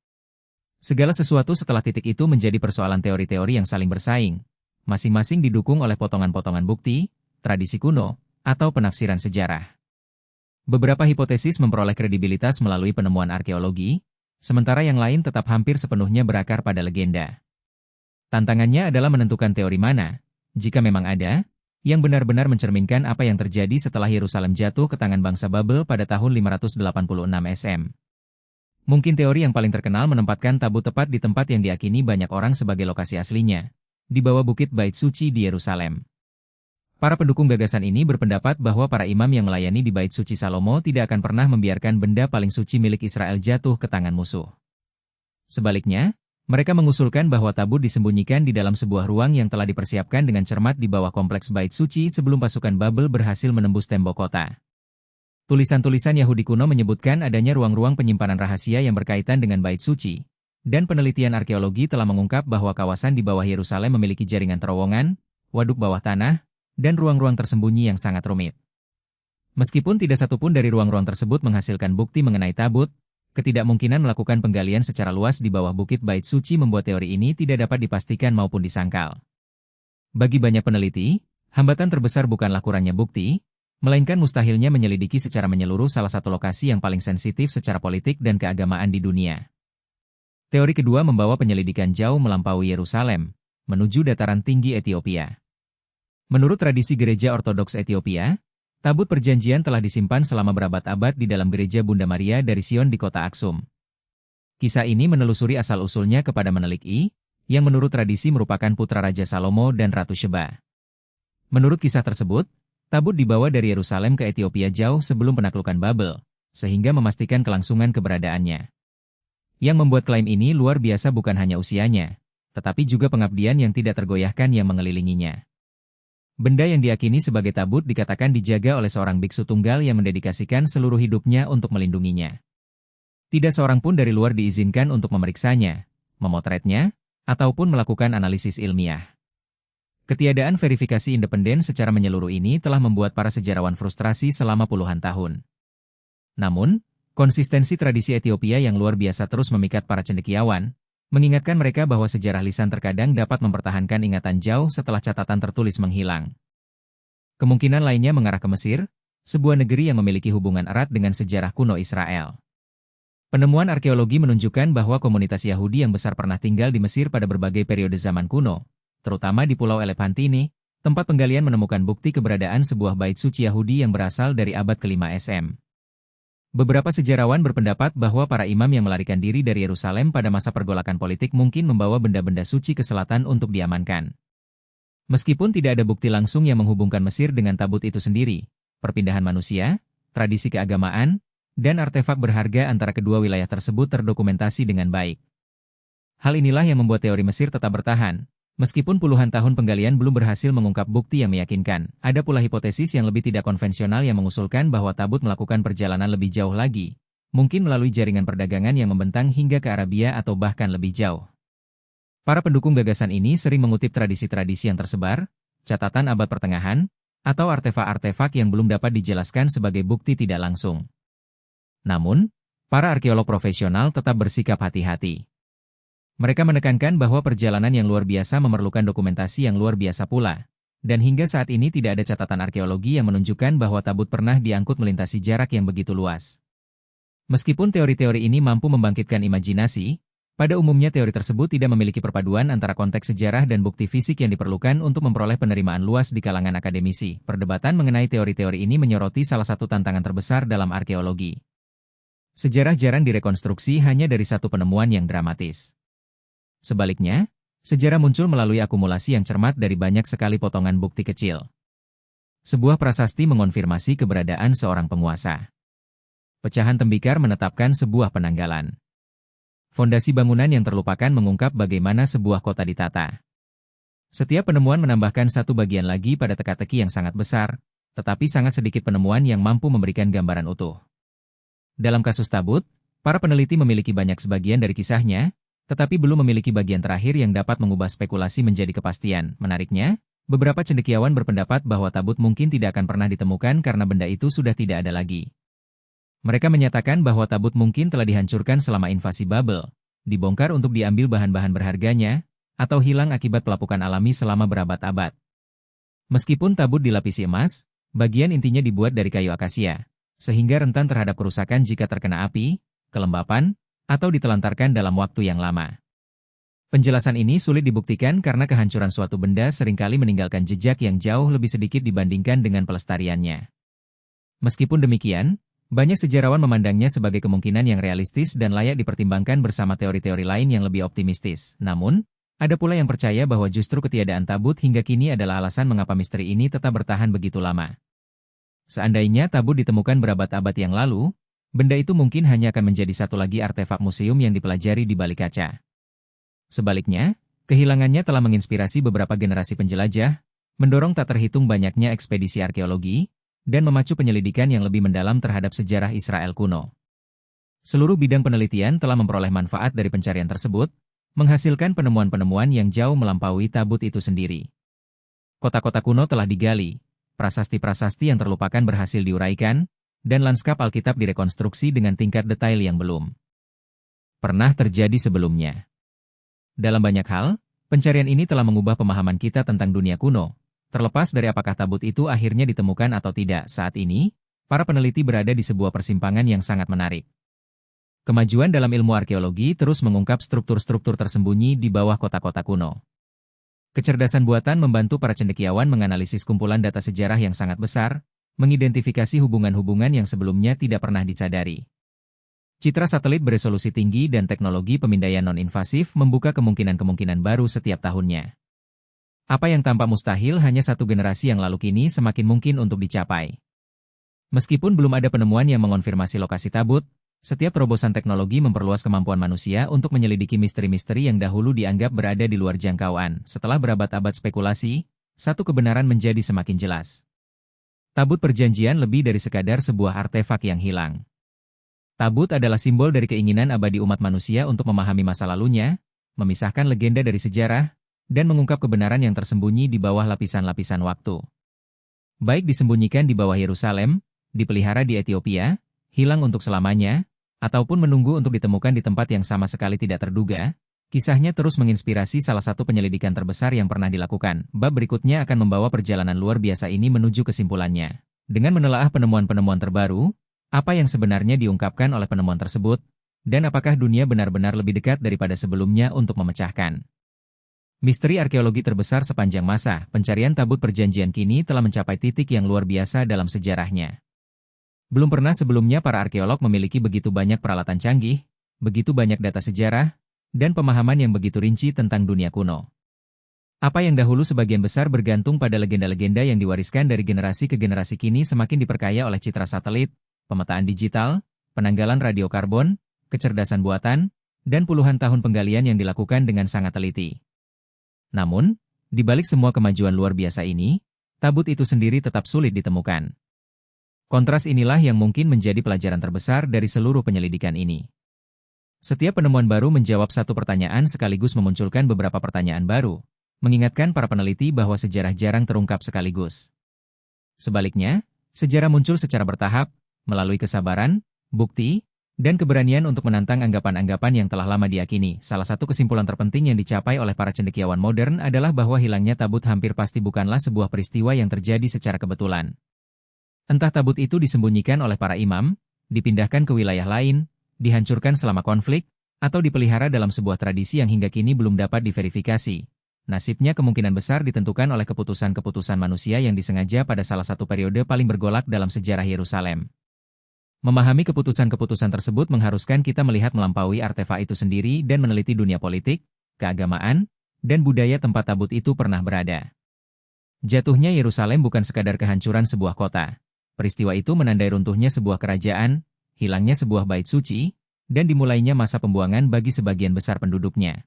Segala sesuatu setelah titik itu menjadi persoalan teori-teori yang saling bersaing, masing-masing didukung oleh potongan-potongan bukti, tradisi kuno, atau penafsiran sejarah. Beberapa hipotesis memperoleh kredibilitas melalui penemuan arkeologi, sementara yang lain tetap hampir sepenuhnya berakar pada legenda. Tantangannya adalah menentukan teori mana, jika memang ada, yang benar-benar mencerminkan apa yang terjadi setelah Yerusalem jatuh ke tangan bangsa Babel pada tahun 586 SM. Mungkin teori yang paling terkenal menempatkan Tabut tepat di tempat yang diyakini banyak orang sebagai lokasi aslinya, di bawah bukit Bait Suci di Yerusalem. Para pendukung gagasan ini berpendapat bahwa para imam yang melayani di Bait Suci Salomo tidak akan pernah membiarkan benda paling suci milik Israel jatuh ke tangan musuh. Sebaliknya, mereka mengusulkan bahwa Tabut disembunyikan di dalam sebuah ruang yang telah dipersiapkan dengan cermat di bawah kompleks Bait Suci sebelum pasukan Babel berhasil menembus tembok kota. Tulisan-tulisan Yahudi kuno menyebutkan adanya ruang-ruang penyimpanan rahasia yang berkaitan dengan Bait Suci, dan penelitian arkeologi telah mengungkap bahwa kawasan di bawah Yerusalem memiliki jaringan terowongan, waduk bawah tanah, dan ruang-ruang tersembunyi yang sangat rumit. Meskipun tidak satupun dari ruang-ruang tersebut menghasilkan bukti mengenai Tabut, ketidakmungkinan melakukan penggalian secara luas di bawah bukit Bait Suci membuat teori ini tidak dapat dipastikan maupun disangkal. Bagi banyak peneliti, hambatan terbesar bukanlah kurangnya bukti, melainkan mustahilnya menyelidiki secara menyeluruh salah satu lokasi yang paling sensitif secara politik dan keagamaan di dunia. Teori kedua membawa penyelidikan jauh melampaui Yerusalem, menuju dataran tinggi Ethiopia. Menurut tradisi gereja Ortodoks Ethiopia, Tabut Perjanjian telah disimpan selama berabad-abad di dalam gereja Bunda Maria dari Sion di kota Aksum. Kisah ini menelusuri asal-usulnya kepada Menelik I, yang menurut tradisi merupakan putra Raja Salomo dan Ratu Sheba. Menurut kisah tersebut, Tabut dibawa dari Yerusalem ke Ethiopia jauh sebelum penaklukan Babel, sehingga memastikan kelangsungan keberadaannya. Yang membuat klaim ini luar biasa bukan hanya usianya, tetapi juga pengabdian yang tidak tergoyahkan yang mengelilinginya. Benda yang diyakini sebagai Tabut dikatakan dijaga oleh seorang biksu tunggal yang mendedikasikan seluruh hidupnya untuk melindunginya. Tidak seorang pun dari luar diizinkan untuk memeriksanya, memotretnya, ataupun melakukan analisis ilmiah. Ketiadaan verifikasi independen secara menyeluruh ini telah membuat para sejarawan frustrasi selama puluhan tahun. Namun, konsistensi tradisi Ethiopia yang luar biasa terus memikat para cendekiawan, mengingatkan mereka bahwa sejarah lisan terkadang dapat mempertahankan ingatan jauh setelah catatan tertulis menghilang. Kemungkinan lainnya mengarah ke Mesir, sebuah negeri yang memiliki hubungan erat dengan sejarah kuno Israel. Penemuan arkeologi menunjukkan bahwa komunitas Yahudi yang besar pernah tinggal di Mesir pada berbagai periode zaman kuno, terutama di Pulau Elephantine, tempat penggalian menemukan bukti keberadaan sebuah bait suci Yahudi yang berasal dari abad ke-5 SM. Beberapa sejarawan berpendapat bahwa para imam yang melarikan diri dari Yerusalem pada masa pergolakan politik mungkin membawa benda-benda suci ke selatan untuk diamankan. Meskipun tidak ada bukti langsung yang menghubungkan Mesir dengan Tabut itu sendiri, perpindahan manusia, tradisi keagamaan, dan artefak berharga antara kedua wilayah tersebut terdokumentasi dengan baik. Hal inilah yang membuat teori Mesir tetap bertahan. Meskipun puluhan tahun penggalian belum berhasil mengungkap bukti yang meyakinkan, ada pula hipotesis yang lebih tidak konvensional yang mengusulkan bahwa Tabut melakukan perjalanan lebih jauh lagi, mungkin melalui jaringan perdagangan yang membentang hingga ke Arabia atau bahkan lebih jauh. Para pendukung gagasan ini sering mengutip tradisi-tradisi yang tersebar, catatan abad pertengahan, atau artefak-artefak yang belum dapat dijelaskan sebagai bukti tidak langsung. Namun, para arkeolog profesional tetap bersikap hati-hati. Mereka menekankan bahwa perjalanan yang luar biasa memerlukan dokumentasi yang luar biasa pula. Dan hingga saat ini tidak ada catatan arkeologi yang menunjukkan bahwa tabut pernah diangkut melintasi jarak yang begitu luas. Meskipun teori-teori ini mampu membangkitkan imajinasi, pada umumnya teori tersebut tidak memiliki perpaduan antara konteks sejarah dan bukti fisik yang diperlukan untuk memperoleh penerimaan luas di kalangan akademisi. Perdebatan mengenai teori-teori ini menyoroti salah satu tantangan terbesar dalam arkeologi. Sejarah jarang direkonstruksi hanya dari satu penemuan yang dramatis. Sebaliknya, sejarah muncul melalui akumulasi yang cermat dari banyak sekali potongan bukti kecil. Sebuah prasasti mengonfirmasi keberadaan seorang penguasa. Pecahan tembikar menetapkan sebuah penanggalan. Fondasi bangunan yang terlupakan mengungkap bagaimana sebuah kota ditata. Setiap penemuan menambahkan satu bagian lagi pada teka-teki yang sangat besar, tetapi sangat sedikit penemuan yang mampu memberikan gambaran utuh. Dalam kasus tabut, para peneliti memiliki banyak sebagian dari kisahnya, tetapi belum memiliki bagian terakhir yang dapat mengubah spekulasi menjadi kepastian. Menariknya, beberapa cendekiawan berpendapat bahwa tabut mungkin tidak akan pernah ditemukan karena benda itu sudah tidak ada lagi. Mereka menyatakan bahwa tabut mungkin telah dihancurkan selama invasi Babel, dibongkar untuk diambil bahan-bahan berharganya, atau hilang akibat pelapukan alami selama berabad-abad. Meskipun tabut dilapisi emas, bagian intinya dibuat dari kayu akasia, sehingga rentan terhadap kerusakan jika terkena api, kelembapan, atau ditelantarkan dalam waktu yang lama. Penjelasan ini sulit dibuktikan karena kehancuran suatu benda seringkali meninggalkan jejak yang jauh lebih sedikit dibandingkan dengan pelestariannya. Meskipun demikian, banyak sejarawan memandangnya sebagai kemungkinan yang realistis dan layak dipertimbangkan bersama teori-teori lain yang lebih optimistis. Namun, ada pula yang percaya bahwa justru ketiadaan tabut hingga kini adalah alasan mengapa misteri ini tetap bertahan begitu lama. Seandainya tabut ditemukan berabad-abad yang lalu, benda itu mungkin hanya akan menjadi satu lagi artefak museum yang dipelajari di balik kaca. Sebaliknya, kehilangannya telah menginspirasi beberapa generasi penjelajah, mendorong tak terhitung banyaknya ekspedisi arkeologi, dan memacu penyelidikan yang lebih mendalam terhadap sejarah Israel kuno. Seluruh bidang penelitian telah memperoleh manfaat dari pencarian tersebut, menghasilkan penemuan-penemuan yang jauh melampaui tabut itu sendiri. Kota-kota kuno telah digali, prasasti-prasasti yang terlupakan berhasil diuraikan, dan lanskap Alkitab direkonstruksi dengan tingkat detail yang belum pernah terjadi sebelumnya. Dalam banyak hal, pencarian ini telah mengubah pemahaman kita tentang dunia kuno. Terlepas dari apakah tabut itu akhirnya ditemukan atau tidak saat ini, para peneliti berada di sebuah persimpangan yang sangat menarik. Kemajuan dalam ilmu arkeologi terus mengungkap struktur-struktur tersembunyi di bawah kota-kota kuno. Kecerdasan buatan membantu para cendekiawan menganalisis kumpulan data sejarah yang sangat besar, mengidentifikasi hubungan-hubungan yang sebelumnya tidak pernah disadari. Citra satelit beresolusi tinggi dan teknologi pemindaian non-invasif membuka kemungkinan-kemungkinan baru setiap tahunnya. Apa yang tampak mustahil hanya satu generasi yang lalu kini semakin mungkin untuk dicapai. Meskipun belum ada penemuan yang mengonfirmasi lokasi tabut, setiap terobosan teknologi memperluas kemampuan manusia untuk menyelidiki misteri-misteri yang dahulu dianggap berada di luar jangkauan. Setelah berabad-abad spekulasi, satu kebenaran menjadi semakin jelas. Tabut perjanjian lebih dari sekadar sebuah artefak yang hilang. Tabut adalah simbol dari keinginan abadi umat manusia untuk memahami masa lalunya, memisahkan legenda dari sejarah, dan mengungkap kebenaran yang tersembunyi di bawah lapisan-lapisan waktu. Baik disembunyikan di bawah Yerusalem, dipelihara di Ethiopia, hilang untuk selamanya, ataupun menunggu untuk ditemukan di tempat yang sama sekali tidak terduga, kisahnya terus menginspirasi salah satu penyelidikan terbesar yang pernah dilakukan. Bab berikutnya akan membawa perjalanan luar biasa ini menuju kesimpulannya. Dengan menelaah penemuan-penemuan terbaru, apa yang sebenarnya diungkapkan oleh penemuan tersebut, dan apakah dunia benar-benar lebih dekat daripada sebelumnya untuk memecahkan misteri arkeologi terbesar sepanjang masa. Pencarian tabut perjanjian kini telah mencapai titik yang luar biasa dalam sejarahnya. Belum pernah sebelumnya para arkeolog memiliki begitu banyak peralatan canggih, begitu banyak data sejarah, dan pemahaman yang begitu rinci tentang dunia kuno. Apa yang dahulu sebagian besar bergantung pada legenda-legenda yang diwariskan dari generasi ke generasi kini semakin diperkaya oleh citra satelit, pemetaan digital, penanggalan radiokarbon, kecerdasan buatan, dan puluhan tahun penggalian yang dilakukan dengan sangat teliti. Namun, di balik semua kemajuan luar biasa ini, tabut itu sendiri tetap sulit ditemukan. Kontras inilah yang mungkin menjadi pelajaran terbesar dari seluruh penyelidikan ini. Setiap penemuan baru menjawab satu pertanyaan sekaligus memunculkan beberapa pertanyaan baru, mengingatkan para peneliti bahwa sejarah jarang terungkap sekaligus. Sebaliknya, sejarah muncul secara bertahap, melalui kesabaran, bukti, dan keberanian untuk menantang anggapan-anggapan yang telah lama diyakini. Salah satu kesimpulan terpenting yang dicapai oleh para cendekiawan modern adalah bahwa hilangnya tabut hampir pasti bukanlah sebuah peristiwa yang terjadi secara kebetulan. Entah tabut itu disembunyikan oleh para imam, dipindahkan ke wilayah lain, dihancurkan selama konflik, atau dipelihara dalam sebuah tradisi yang hingga kini belum dapat diverifikasi. Nasibnya kemungkinan besar ditentukan oleh keputusan-keputusan manusia yang disengaja pada salah satu periode paling bergolak dalam sejarah Yerusalem. Memahami keputusan-keputusan tersebut mengharuskan kita melihat melampaui artefak itu sendiri dan meneliti dunia politik, keagamaan, dan budaya tempat tabut itu pernah berada. Jatuhnya Yerusalem bukan sekadar kehancuran sebuah kota. Peristiwa itu menandai runtuhnya sebuah kerajaan, hilangnya sebuah bait suci, dan dimulainya masa pembuangan bagi sebagian besar penduduknya.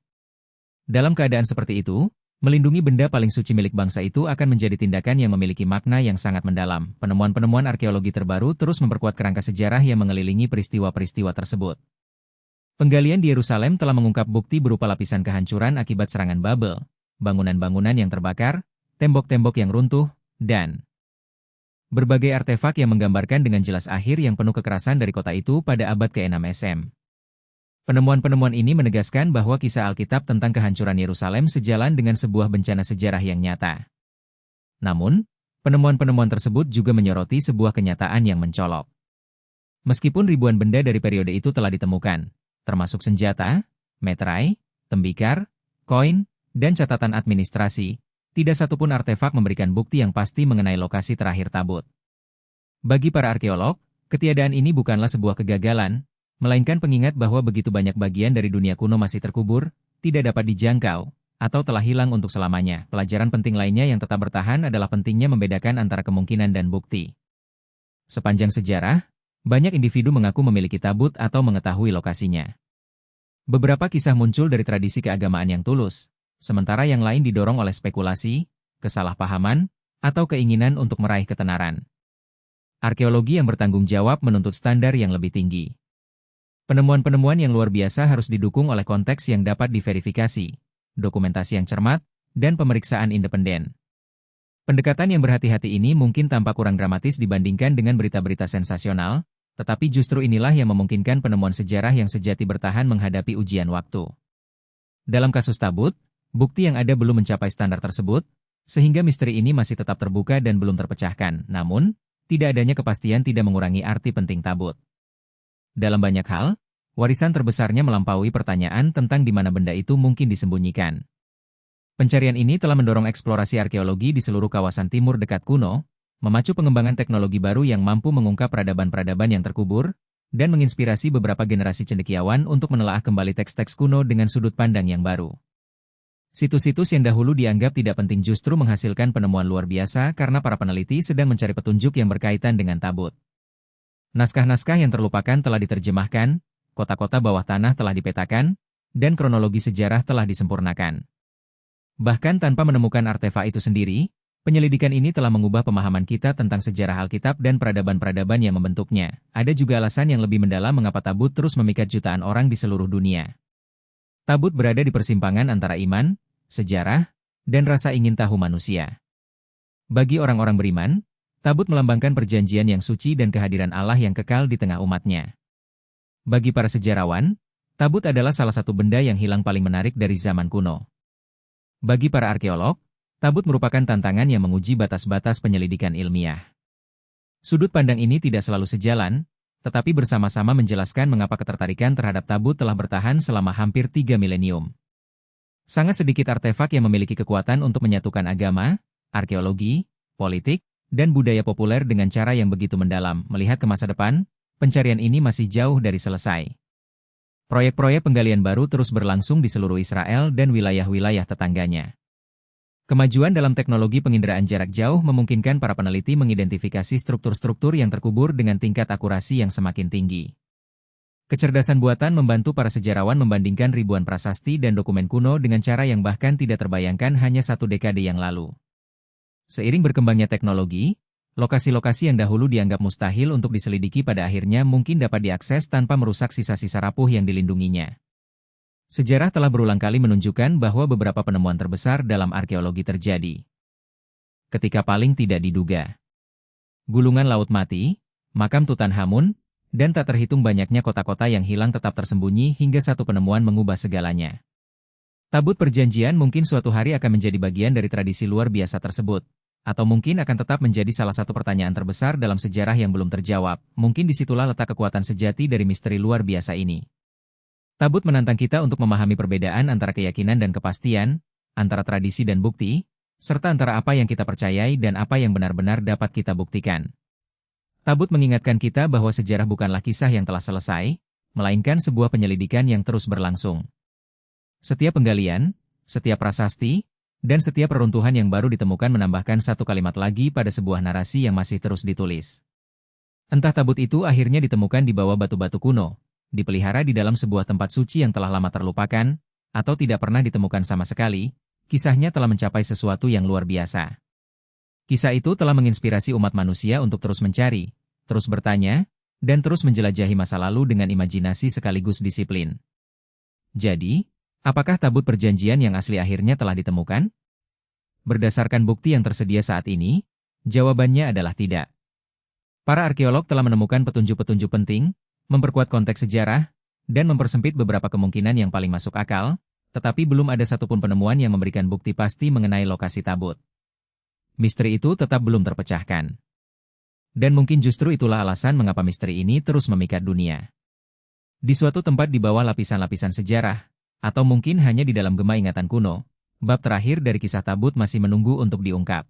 Dalam keadaan seperti itu, melindungi benda paling suci milik bangsa itu akan menjadi tindakan yang memiliki makna yang sangat mendalam. Penemuan-penemuan arkeologi terbaru terus memperkuat kerangka sejarah yang mengelilingi peristiwa-peristiwa tersebut. Penggalian di Yerusalem telah mengungkap bukti berupa lapisan kehancuran akibat serangan Babel, bangunan-bangunan yang terbakar, tembok-tembok yang runtuh, dan berbagai artefak yang menggambarkan dengan jelas akhir yang penuh kekerasan dari kota itu pada abad ke-6 SM. Penemuan-penemuan ini menegaskan bahwa kisah Alkitab tentang kehancuran Yerusalem sejalan dengan sebuah bencana sejarah yang nyata. Namun, penemuan-penemuan tersebut juga menyoroti sebuah kenyataan yang mencolok. Meskipun ribuan benda dari periode itu telah ditemukan, termasuk senjata, meterai, tembikar, koin, dan catatan administrasi, tidak satupun artefak memberikan bukti yang pasti mengenai lokasi terakhir tabut. Bagi para arkeolog, ketiadaan ini bukanlah sebuah kegagalan, melainkan pengingat bahwa begitu banyak bagian dari dunia kuno masih terkubur, tidak dapat dijangkau, atau telah hilang untuk selamanya. Pelajaran penting lainnya yang tetap bertahan adalah pentingnya membedakan antara kemungkinan dan bukti. Sepanjang sejarah, banyak individu mengaku memiliki tabut atau mengetahui lokasinya. Beberapa kisah muncul dari tradisi keagamaan yang tulus, sementara yang lain didorong oleh spekulasi, kesalahpahaman, atau keinginan untuk meraih ketenaran. Arkeologi yang bertanggung jawab menuntut standar yang lebih tinggi. Penemuan-penemuan yang luar biasa harus didukung oleh konteks yang dapat diverifikasi, dokumentasi yang cermat, dan pemeriksaan independen. Pendekatan yang berhati-hati ini mungkin tampak kurang dramatis dibandingkan dengan berita-berita sensasional, tetapi justru inilah yang memungkinkan penemuan sejarah yang sejati bertahan menghadapi ujian waktu. Dalam kasus tabut, bukti yang ada belum mencapai standar tersebut, sehingga misteri ini masih tetap terbuka dan belum terpecahkan. Namun, tidak adanya kepastian tidak mengurangi arti penting tabut. Dalam banyak hal, warisan terbesarnya melampaui pertanyaan tentang di mana benda itu mungkin disembunyikan. Pencarian ini telah mendorong eksplorasi arkeologi di seluruh kawasan timur dekat kuno, memacu pengembangan teknologi baru yang mampu mengungkap peradaban-peradaban yang terkubur, dan menginspirasi beberapa generasi cendekiawan untuk menelaah kembali teks-teks kuno dengan sudut pandang yang baru. Situs-situs yang dahulu dianggap tidak penting justru menghasilkan penemuan luar biasa karena para peneliti sedang mencari petunjuk yang berkaitan dengan tabut. Naskah-naskah yang terlupakan telah diterjemahkan, kota-kota bawah tanah telah dipetakan, dan kronologi sejarah telah disempurnakan. Bahkan tanpa menemukan artefak itu sendiri, penyelidikan ini telah mengubah pemahaman kita tentang sejarah Alkitab dan peradaban-peradaban yang membentuknya. Ada juga alasan yang lebih mendalam mengapa tabut terus memikat jutaan orang di seluruh dunia. Tabut berada di persimpangan antara iman, sejarah, dan rasa ingin tahu manusia. Bagi orang-orang beriman, tabut melambangkan perjanjian yang suci dan kehadiran Allah yang kekal di tengah umatnya. Bagi para sejarawan, tabut adalah salah satu benda yang hilang paling menarik dari zaman kuno. Bagi para arkeolog, tabut merupakan tantangan yang menguji batas-batas penyelidikan ilmiah. Sudut pandang ini tidak selalu sejalan, tetapi bersama-sama menjelaskan mengapa ketertarikan terhadap tabut telah bertahan selama hampir 3 milenium. Sangat sedikit artefak yang memiliki kekuatan untuk menyatukan agama, arkeologi, politik, dan budaya populer dengan cara yang begitu mendalam. Melihat ke masa depan, pencarian ini masih jauh dari selesai. Proyek-proyek penggalian baru terus berlangsung di seluruh Israel dan wilayah-wilayah tetangganya. Kemajuan dalam teknologi penginderaan jarak jauh memungkinkan para peneliti mengidentifikasi struktur-struktur yang terkubur dengan tingkat akurasi yang semakin tinggi. Kecerdasan buatan membantu para sejarawan membandingkan ribuan prasasti dan dokumen kuno dengan cara yang bahkan tidak terbayangkan hanya 1 dekade yang lalu. Seiring berkembangnya teknologi, lokasi-lokasi yang dahulu dianggap mustahil untuk diselidiki pada akhirnya mungkin dapat diakses tanpa merusak sisa-sisa rapuh yang dilindunginya. Sejarah telah berulang kali menunjukkan bahwa beberapa penemuan terbesar dalam arkeologi terjadi ketika paling tidak diduga. gulungan Laut Mati, makam Tutankhamun, dan tak terhitung banyaknya kota-kota yang hilang tetap tersembunyi hingga satu penemuan mengubah segalanya. Tabut perjanjian mungkin suatu hari akan menjadi bagian dari tradisi luar biasa tersebut. Atau mungkin akan tetap menjadi salah satu pertanyaan terbesar dalam sejarah yang belum terjawab. Mungkin disitulah letak kekuatan sejati dari misteri luar biasa ini. Tabut menantang kita untuk memahami perbedaan antara keyakinan dan kepastian, antara tradisi dan bukti, serta antara apa yang kita percayai dan apa yang benar-benar dapat kita buktikan. Tabut mengingatkan kita bahwa sejarah bukanlah kisah yang telah selesai, melainkan sebuah penyelidikan yang terus berlangsung. Setiap penggalian, setiap prasasti, dan setiap reruntuhan yang baru ditemukan menambahkan satu kalimat lagi pada sebuah narasi yang masih terus ditulis. Entah tabut itu akhirnya ditemukan di bawah batu-batu kuno, dipelihara di dalam sebuah tempat suci yang telah lama terlupakan, atau tidak pernah ditemukan sama sekali, kisahnya telah mencapai sesuatu yang luar biasa. Kisah itu telah menginspirasi umat manusia untuk terus mencari, terus bertanya, dan terus menjelajahi masa lalu dengan imajinasi sekaligus disiplin. Jadi, apakah tabut perjanjian yang asli akhirnya telah ditemukan? Berdasarkan bukti yang tersedia saat ini, jawabannya adalah tidak. Para arkeolog telah menemukan petunjuk-petunjuk penting, memperkuat konteks sejarah, dan mempersempit beberapa kemungkinan yang paling masuk akal, tetapi belum ada satupun penemuan yang memberikan bukti pasti mengenai lokasi tabut. Misteri itu tetap belum terpecahkan. Dan mungkin justru itulah alasan mengapa misteri ini terus memikat dunia. Di suatu tempat di bawah lapisan-lapisan sejarah, atau mungkin hanya di dalam gema ingatan kuno, bab terakhir dari kisah tabut masih menunggu untuk diungkap.